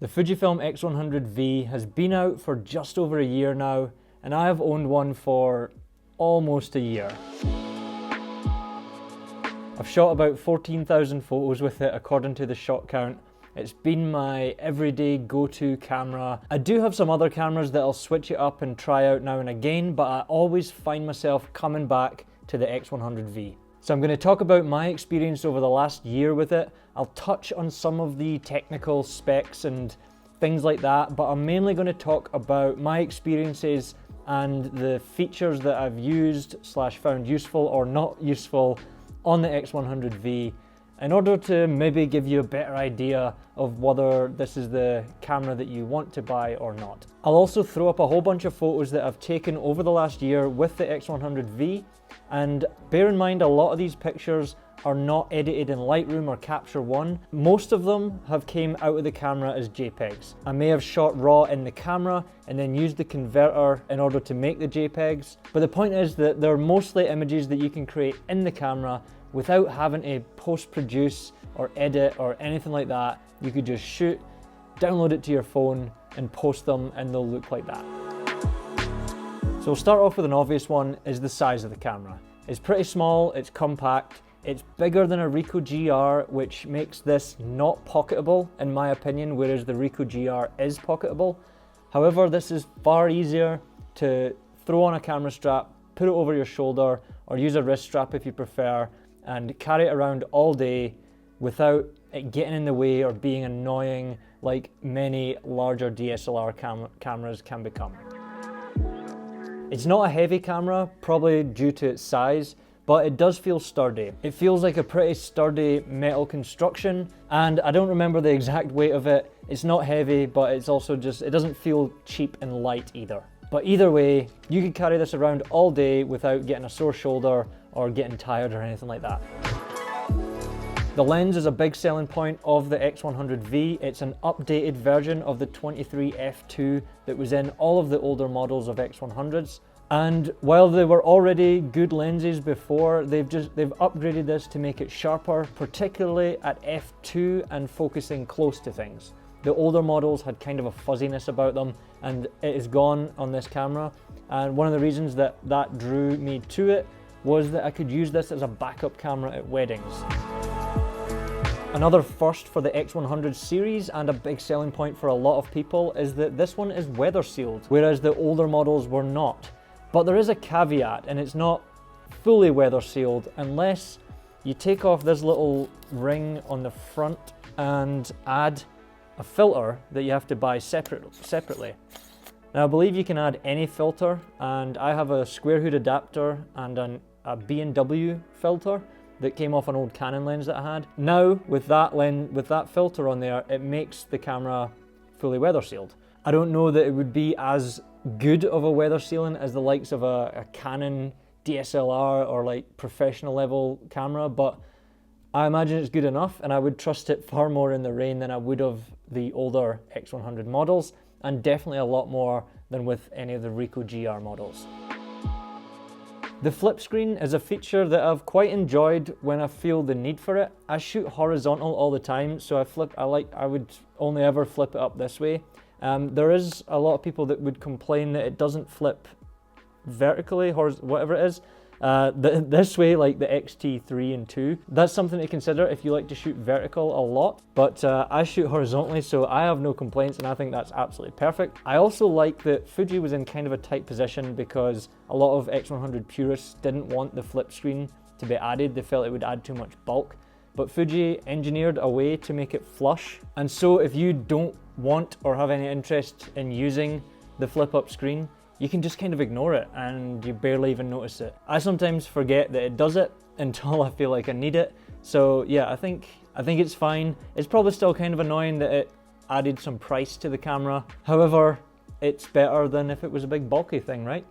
The Fujifilm X100V has been out for just over a year now, and I have owned one for almost a year. I've shot about 14,000 photos with it according to the shot count. It's been my everyday go-to camera. I do have some other cameras that I'll switch it up and try out now and again, but I always find myself coming back to the X100V. So I'm going to talk about my experience over the last year with it. I'll touch on some of the technical specs and things like that, but I'm mainly going to talk about my experiences and the features that I've used / found useful or not useful on the X100V in order to maybe give you a better idea of whether this is the camera that you want to buy or not. I'll also throw up a whole bunch of photos that I've taken over the last year with the X100V, and bear in mind a lot of these pictures are not edited in Lightroom or Capture One. Most of them have came out of the camera as JPEGs. I may have shot RAW in the camera and then used the converter in order to make the JPEGs, but the point is that they're mostly images that you can create in the camera without having to post-produce or edit or anything like that. You could just shoot, download it to your phone and post them and they'll look like that. So we'll start off with an obvious one, is the size of the camera. It's pretty small, it's compact, it's bigger than a Ricoh GR, which makes this not pocketable in my opinion, whereas the Ricoh GR is pocketable. However, this is far easier to throw on a camera strap, put it over your shoulder, or use a wrist strap if you prefer, and carry it around all day without it getting in the way or being annoying like many larger DSLR cameras can become. It's not a heavy camera, probably due to its size, but it does feel sturdy. It feels like a pretty sturdy metal construction, and I don't remember the exact weight of it. It's not heavy, but it's also just, it doesn't feel cheap and light either. But either way, you could carry this around all day without getting a sore shoulder or getting tired or anything like that. The lens is a big selling point of the X100V. It's an updated version of the 23 f2 that was in all of the older models of X100s. And while they were already good lenses before, they've upgraded this to make it sharper, particularly at f2 and focusing close to things. The older models had kind of a fuzziness about them, and it is gone on this camera. And one of the reasons that drew me to it was that I could use this as a backup camera at weddings. Another first for the X100 series and a big selling point for a lot of people is that this one is weather sealed, whereas the older models were not. But there is a caveat, and it's not fully weather sealed unless you take off this little ring on the front and add a filter that you have to buy separately. Now I believe you can add any filter, and I have a square hood adapter and a B&W filter that came off an old Canon lens that I had. Now with that filter on there, it makes the camera fully weather sealed. I don't know that it would be as good of a weather sealing as the likes of a Canon DSLR or like professional level camera, but I imagine it's good enough, and I would trust it far more in the rain than I would of the older X100 models, and definitely a lot more than with any of the Ricoh GR models. The flip screen is a feature that I've quite enjoyed when I feel the need for it. I shoot horizontal all the time, so I would only ever flip it up this way. There is a lot of people that would complain that it doesn't flip vertically, whatever it is, this way, like the XT3 and 2. That's something to consider if you like to shoot vertical a lot, but I shoot horizontally, so I have no complaints, and I think that's absolutely perfect. I also like that Fuji was in kind of a tight position because a lot of X100 purists didn't want the flip screen to be added. They felt it would add too much bulk, but Fuji engineered a way to make it flush. And so if you don't want or have any interest in using the flip up screen, you can just kind of ignore it and you barely even notice it. I sometimes forget that it does it until I feel like I need it. So yeah, I think it's fine. It's probably still kind of annoying that it added some price to the camera. However, it's better than if it was a big bulky thing, right?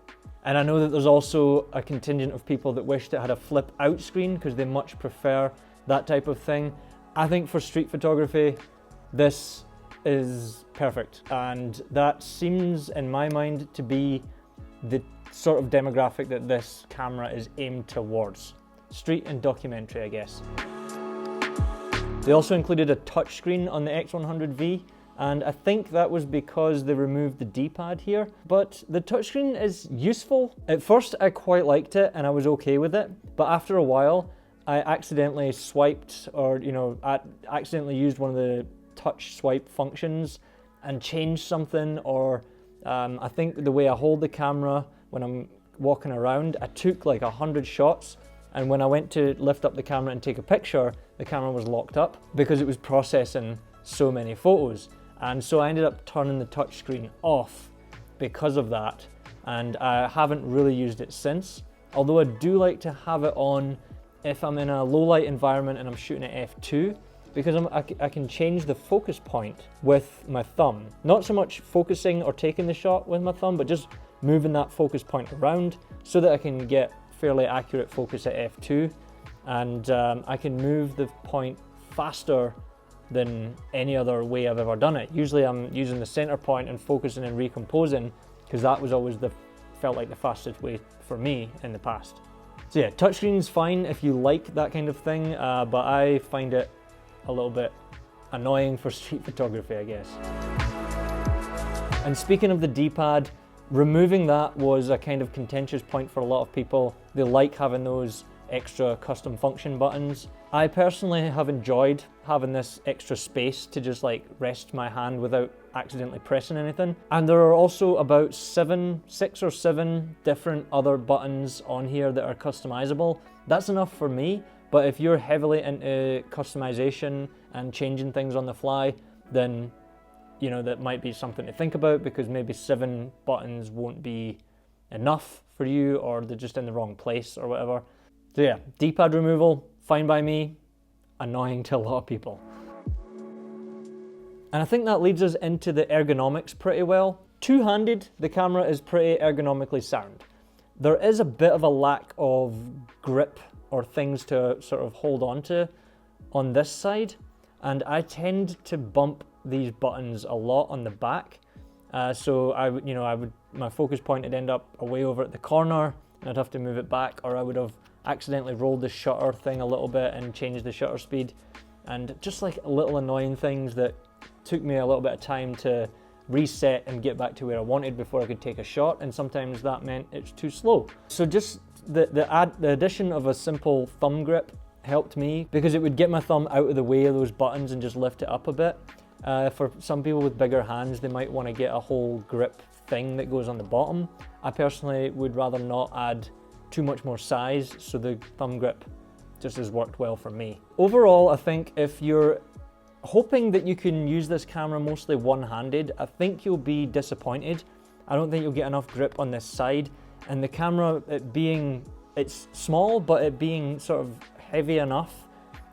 And I know that there's also a contingent of people that wished it had a flip out screen because they much prefer that type of thing. I think for street photography, this is perfect, and that seems in my mind to be the sort of demographic that this camera is aimed towards. Street and documentary, I guess. They also included a touchscreen on the X100V, and I think that was because they removed the D-pad here. But the touchscreen is useful. At first I quite liked it and I was okay with it, but after a while I accidentally swiped, or accidentally used one of the touch swipe functions and changed something, or I think the way I hold the camera when I'm walking around, I took like 100 shots, and when I went to lift up the camera and take a picture, the camera was locked up because it was processing so many photos. And so I ended up turning the touchscreen off because of that, and I haven't really used it since. Although I do like to have it on if I'm in a low light environment and I'm shooting at f2, because I can change the focus point with my thumb. Not so much focusing or taking the shot with my thumb, but just moving that focus point around so that I can get fairly accurate focus at f2, and I can move the point faster than any other way I've ever done it. Usually I'm using the center point and focusing and recomposing, because that was always felt like the fastest way for me in the past. So yeah, touchscreen's fine if you like that kind of thing, but I find it a little bit annoying for street photography, I guess. And speaking of the D-pad, removing that was a kind of contentious point for a lot of people. They like having those extra custom function buttons. I personally have enjoyed having this extra space to just like rest my hand without accidentally pressing anything. And there are also about 6 or 7 different other buttons on here that are customizable. That's enough for me, but if you're heavily into customization and changing things on the fly, then that might be something to think about, because maybe 7 buttons won't be enough for you, or they're just in the wrong place or whatever. So yeah, D-pad removal, fine by me, annoying to a lot of people. And I think that leads us into the ergonomics pretty well. Two-handed, the camera is pretty ergonomically sound. There is a bit of a lack of grip or things to sort of hold on to on this side, and I tend to bump these buttons a lot on the back. So my focus point would end up away over at the corner, and I'd have to move it back, or I would have accidentally rolled the shutter thing a little bit and changed the shutter speed, and just like little annoying things that took me a little bit of time to reset and get back to where I wanted before I could take a shot, and sometimes that meant it's too slow. So just the addition of a simple thumb grip helped me, because it would get my thumb out of the way of those buttons and just lift it up a bit. For some people with bigger hands, they might want to get a whole grip thing that goes on the bottom. I personally would rather not add too much more size, so the thumb grip just has worked well for me. Overall, I think if you're hoping that you can use this camera mostly one-handed, I think you'll be disappointed. I don't think you'll get enough grip on this side, and the camera, it's small, but it being sort of heavy enough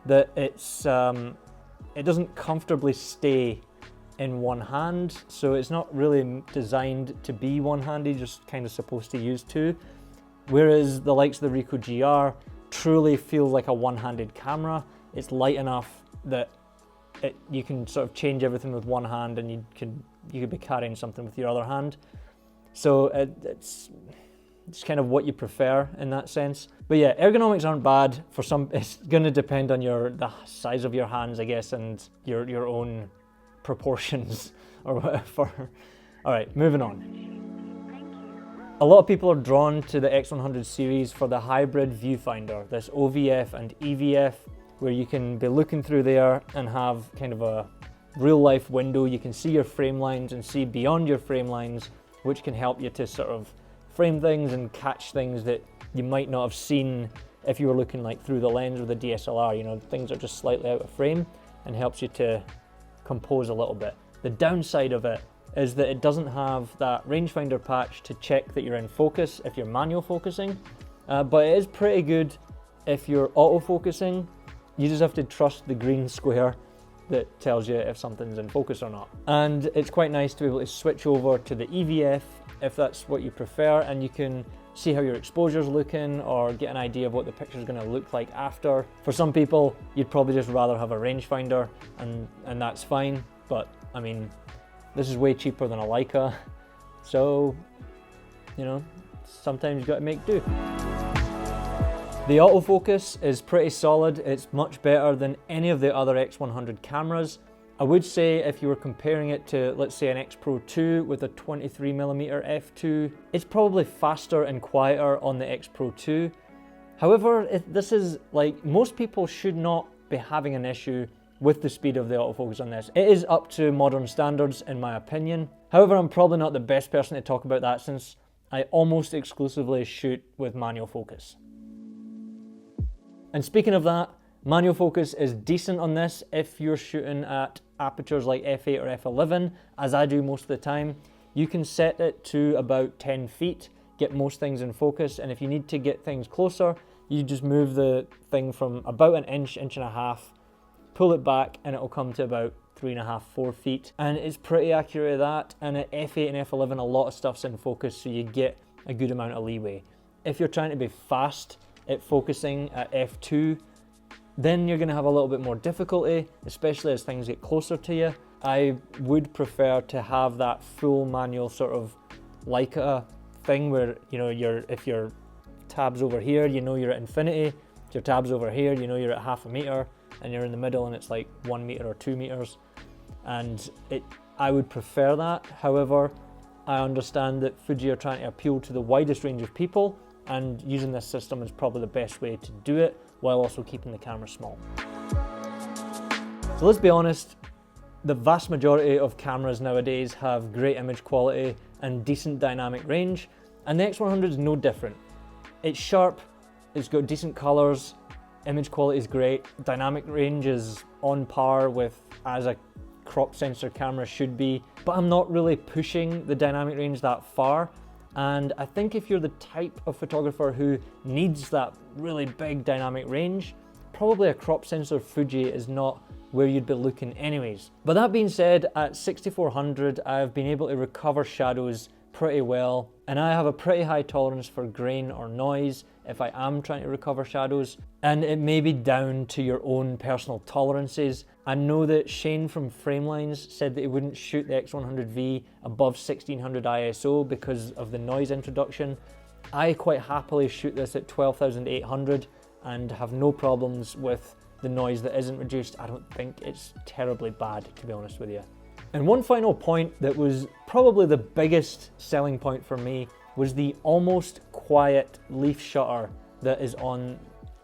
that it doesn't comfortably stay in one hand, so it's not really designed to be one-handed, just kind of supposed to use two. Whereas the likes of the Ricoh GR truly feels like a one-handed camera. It's light enough that you can sort of change everything with one hand, and you could be carrying something with your other hand. So it's kind of what you prefer in that sense. But yeah, ergonomics aren't bad. For some, it's going to depend on the size of your hands, I guess, and your own proportions or whatever. All right, moving on. A lot of people are drawn to the X100 series for the hybrid viewfinder, this OVF and EVF, where you can be looking through there and have kind of a real life window. You can see your frame lines and see beyond your frame lines, which can help you to sort of frame things and catch things that you might not have seen if you were looking like through the lens with a DSLR. Things are just slightly out of frame, and helps you to compose a little bit. The downside of it is that it doesn't have that rangefinder patch to check that you're in focus if you're manual focusing, but it is pretty good if you're autofocusing. You just have to trust the green square that tells you if something's in focus or not. And it's quite nice to be able to switch over to the EVF if that's what you prefer, and you can see how your exposure's looking or get an idea of what the picture's going to look like after. For some people, you'd probably just rather have a rangefinder, and that's fine, but I mean, this is way cheaper than a Leica, so sometimes you've got to make do. The autofocus is pretty solid. It's much better than any of the other X100 cameras. I would say if you were comparing it to, let's say, an X Pro 2 with a 23mm f2, it's probably faster and quieter on the X Pro 2. However, this is like, most people should not be having an issue with the speed of the autofocus on this. It is up to modern standards in my opinion. However, I'm probably not the best person to talk about that since I almost exclusively shoot with manual focus. And speaking of that, manual focus is decent on this if you're shooting at apertures like f8 or f11, as I do most of the time. You can set it to about 10 feet, get most things in focus, and if you need to get things closer, you just move the thing from about an inch, inch and a half, pull it back, and it'll come to about 3.5, 4 feet. And it's pretty accurate at that, and at f8 and f11 a lot of stuff's in focus, so you get a good amount of leeway. If you're trying to be fast at focusing at f2, then you're going to have a little bit more difficulty, especially as things get closer to you. I would prefer to have that full manual sort of Leica thing where, you know, if your tab's over here, you know you're at infinity. If your tab's over here, you know you're at 0.5 meter, and you're in the middle and it's like 1 meter or 2 meters. And I would prefer that. However, I understand that Fuji are trying to appeal to the widest range of people, and using this system is probably the best way to do it, while also keeping the camera small. So let's be honest, the vast majority of cameras nowadays have great image quality and decent dynamic range, and the X100 is no different. It's sharp, it's got decent colors, image quality is great, dynamic range is on par with as a crop sensor camera should be, but I'm not really pushing the dynamic range that far. And I think if you're the type of photographer who needs that really big dynamic range, probably a crop sensor Fuji is not where you'd be looking anyways. But that being said, at 6400 I've been able to recover shadows pretty well, and I have a pretty high tolerance for grain or noise if I am trying to recover shadows, and it may be down to your own personal tolerances. I know that Shane from Framelines said that he wouldn't shoot the X100V above 1600 ISO because of the noise introduction. I quite happily shoot this at 12,800 and have no problems with the noise that isn't reduced. I don't think it's terribly bad, to be honest with you. And one final point that was probably the biggest selling point for me was the almost quiet leaf shutter that is on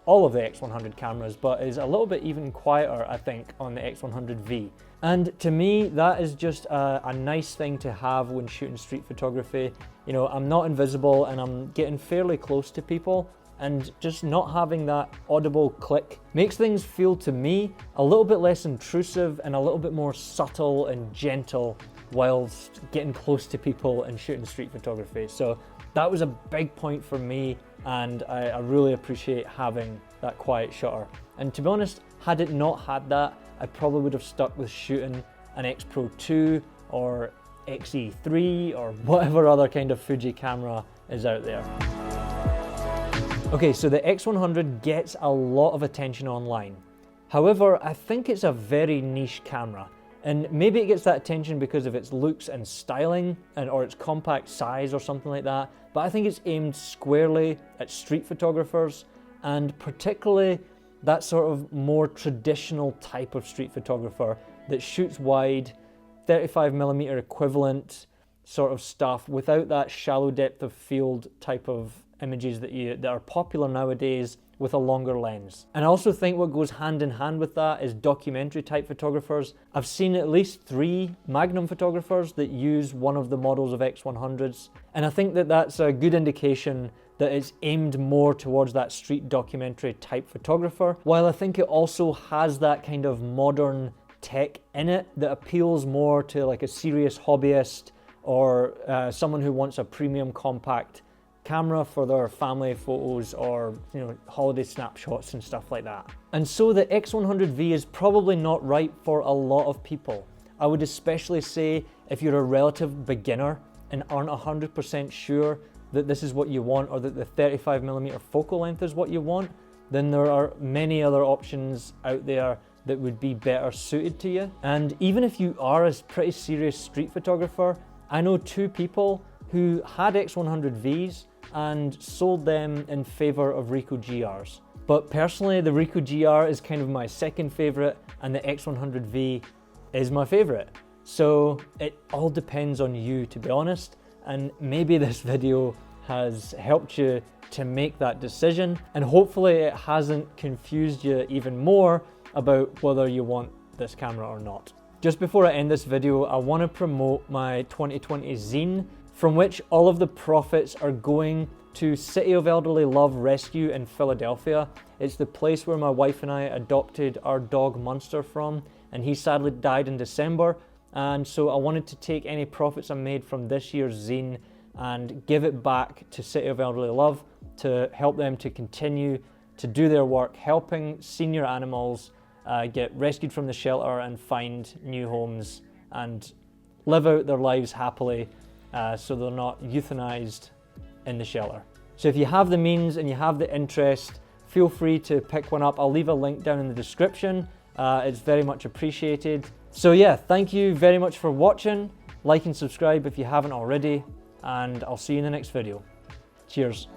all of the X100 cameras, but is a little bit even quieter, I think, on the X100V. And to me, that is just a nice thing to have when shooting street photography. You know, I'm not invisible and I'm getting fairly close to people, and just not having that audible click makes things feel, to me, a little bit less intrusive and a little bit more subtle and gentle whilst getting close to people and shooting street photography. So that was a big point for me, and I really appreciate having that quiet shutter. And to be honest, had it not had that, I probably would have stuck with shooting an X Pro 2 or XE3 or whatever other kind of Fuji camera is out there. Okay, so the X100 gets a lot of attention online. However, I think it's a very niche camera, and maybe it gets that attention because of its looks and styling or its compact size or something like that, but I think it's aimed squarely at street photographers, and particularly that sort of more traditional type of street photographer that shoots wide, 35mm equivalent sort of stuff without that shallow depth of field type of images that are popular nowadays with a longer lens. And I also think what goes hand in hand with that is documentary type photographers. I've seen at least 3 Magnum photographers that use one of the models of X100s, and I think that that's a good indication that it's aimed more towards that street documentary type photographer, while I think it also has that kind of modern tech in it that appeals more to like a serious hobbyist or someone who wants a premium compact camera for their family photos or, you know, holiday snapshots and stuff like that. And so the X100V is probably not right for a lot of people. I would especially say if you're a relative beginner and aren't 100% sure that this is what you want, or that the 35mm focal length is what you want, then there are many other options out there that would be better suited to you. And even if you are a pretty serious street photographer, I know 2 people who had X100Vs and sold them in favor of Ricoh GRs. But personally, the Ricoh GR is kind of my second favorite, and the X100V is my favorite. So it all depends on you, to be honest, and maybe this video has helped you to make that decision, and hopefully it hasn't confused you even more about whether you want this camera or not. Just before I end this video, I want to promote my 2020 zine, from which all of the profits are going to City of Elderly Love Rescue in Philadelphia. It's the place where my wife and I adopted our dog Munster from, and he sadly died in December, and so I wanted to take any profits I made from this year's zine and give it back to City of Elderly Love to help them to continue to do their work helping senior animals get rescued from the shelter and find new homes and live out their lives happily so they're not euthanized in the shelter. So if you have the means and you have the interest, feel free to pick one up. I'll leave a link down in the description. It's very much appreciated. So yeah, thank you very much for watching. Like and subscribe if you haven't already, and I'll see you in the next video. Cheers.